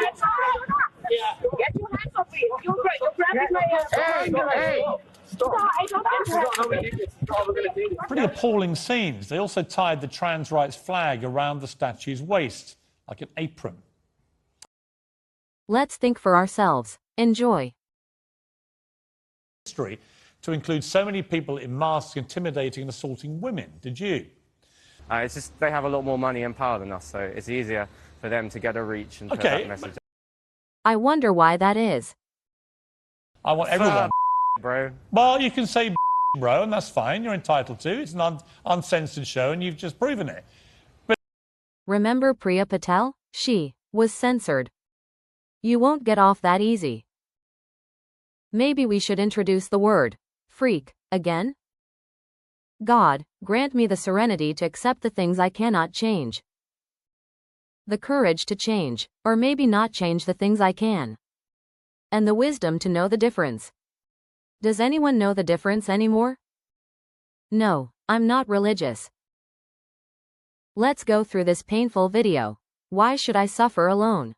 Get your hands off me. You're grabbing my Hey! Pretty appalling scenes. They also tied the trans rights flag around the statue's waist, like an apron. Let's think for ourselves. Enjoy. History to include so many people in masks intimidating and assaulting women. Did you? It's just they have a lot more money and power than us, so it's easier for them to get a reach and put that message. I wonder why that is. I want everyone. Bro. Well, you can say bro, and that's fine. You're entitled to. It's an uncensored show, and you've just proven it. But remember Priya Patel? She was censored. You won't get off that easy. Maybe we should introduce the word freak again? God, grant me the serenity to accept the things I cannot change. The courage to change, or maybe not change the things I can. And the wisdom to know the difference. Does anyone know the difference anymore? No, I'm not religious. Let's go through this painful video. Why should I suffer alone?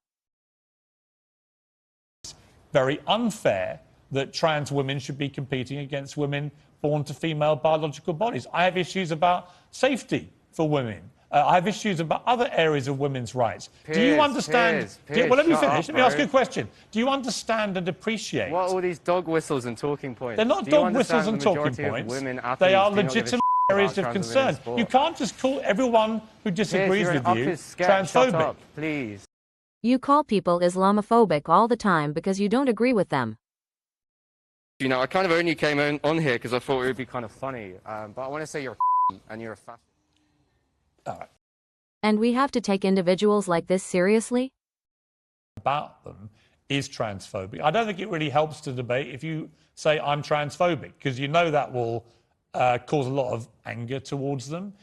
Very unfair that trans women should be competing against women born to female biological bodies. I have issues about safety for women. I have issues about other areas of women's rights. Do you understand? Piers, well, let me finish. Let me ask you a question. Do you understand and appreciate? What are all these dog whistles and talking points? They're not dog whistles and talking points. They are legitimate areas of concern. You can't just call everyone who disagrees with you transphobic. Shut up, please. You call people Islamophobic all the time because you don't agree with them. You know, I kind of only came on here because I thought it would be kind of funny. But I want to say you're a and you're a fascist. All right. And we have to take individuals like this seriously? About them is transphobic. I don't think it really helps to debate if you say I'm transphobic, because you know that will cause a lot of anger towards them.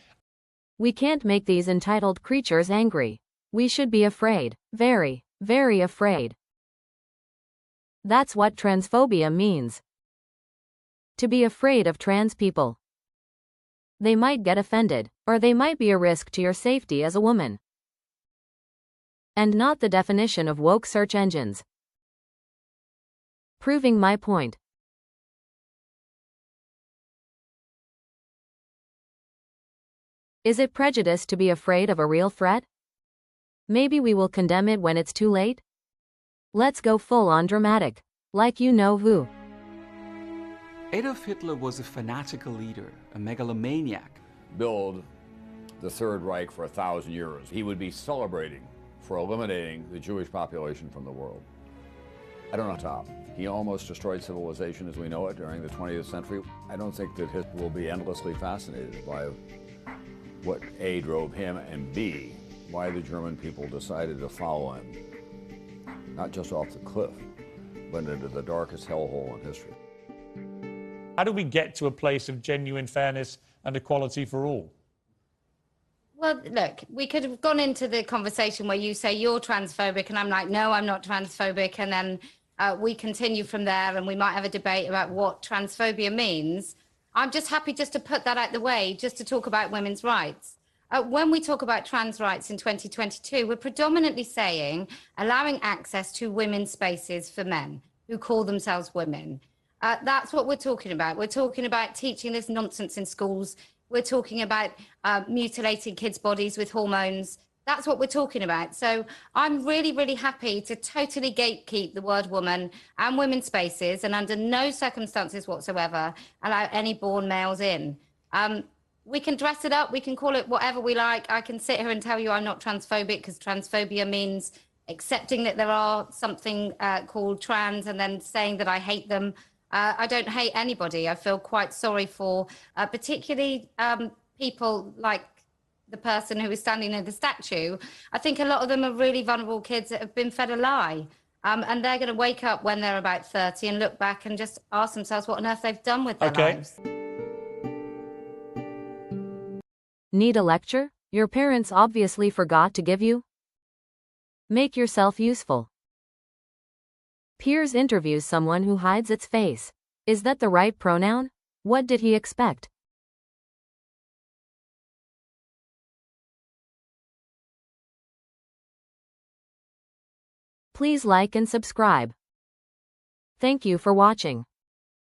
We can't make these entitled creatures angry. We should be afraid. Very, very afraid. That's what transphobia means. To be afraid of trans people. They might get offended, or they might be a risk to your safety as a woman. And not the definition of woke search engines. Proving my point. Is it prejudice to be afraid of a real threat? Maybe we will condemn it when it's too late? Let's go full-on dramatic. Like you know who. Adolf Hitler was a fanatical leader, a megalomaniac. Build the Third Reich for 1,000 years. He would be celebrating for eliminating the Jewish population from the world. I don't know top. He almost destroyed civilization as we know it during the 20th century. I don't think that Hitler will be endlessly fascinated by what A, drove him, and B, why the German people decided to follow him. Not just off the cliff, but into the darkest hellhole in history. How do we get to a place of genuine fairness and equality for all? Well, look, we could have gone into the conversation where you say you're transphobic and I'm like, no, I'm not transphobic. And then we continue from there and we might have a debate about what transphobia means. I'm just happy just to put that out the way, just to talk about women's rights. When we talk about trans rights in 2022, we're predominantly saying allowing access to women's spaces for men who call themselves women. That's what we're talking about. We're talking about teaching this nonsense in schools. We're talking about mutilating kids' bodies with hormones. That's what we're talking about. So I'm really, really happy to totally gatekeep the word woman and women's spaces and under no circumstances whatsoever allow any born males in. We can dress it up. We can call it whatever we like. I can sit here and tell you I'm not transphobic because transphobia means accepting that there are something called trans and then saying that I hate them. I don't hate anybody. I feel quite sorry for particularly people like the person who is standing near the statue. I think a lot of them are really vulnerable kids that have been fed a lie. And they're going to wake up when they're about 30 and look back and just ask themselves what on earth they've done with their lives. Need a lecture? Your parents obviously forgot to give you? Make yourself useful. Piers interviews someone who hides its face. Is that the right pronoun? What did he expect? Please like and subscribe. Thank you for watching.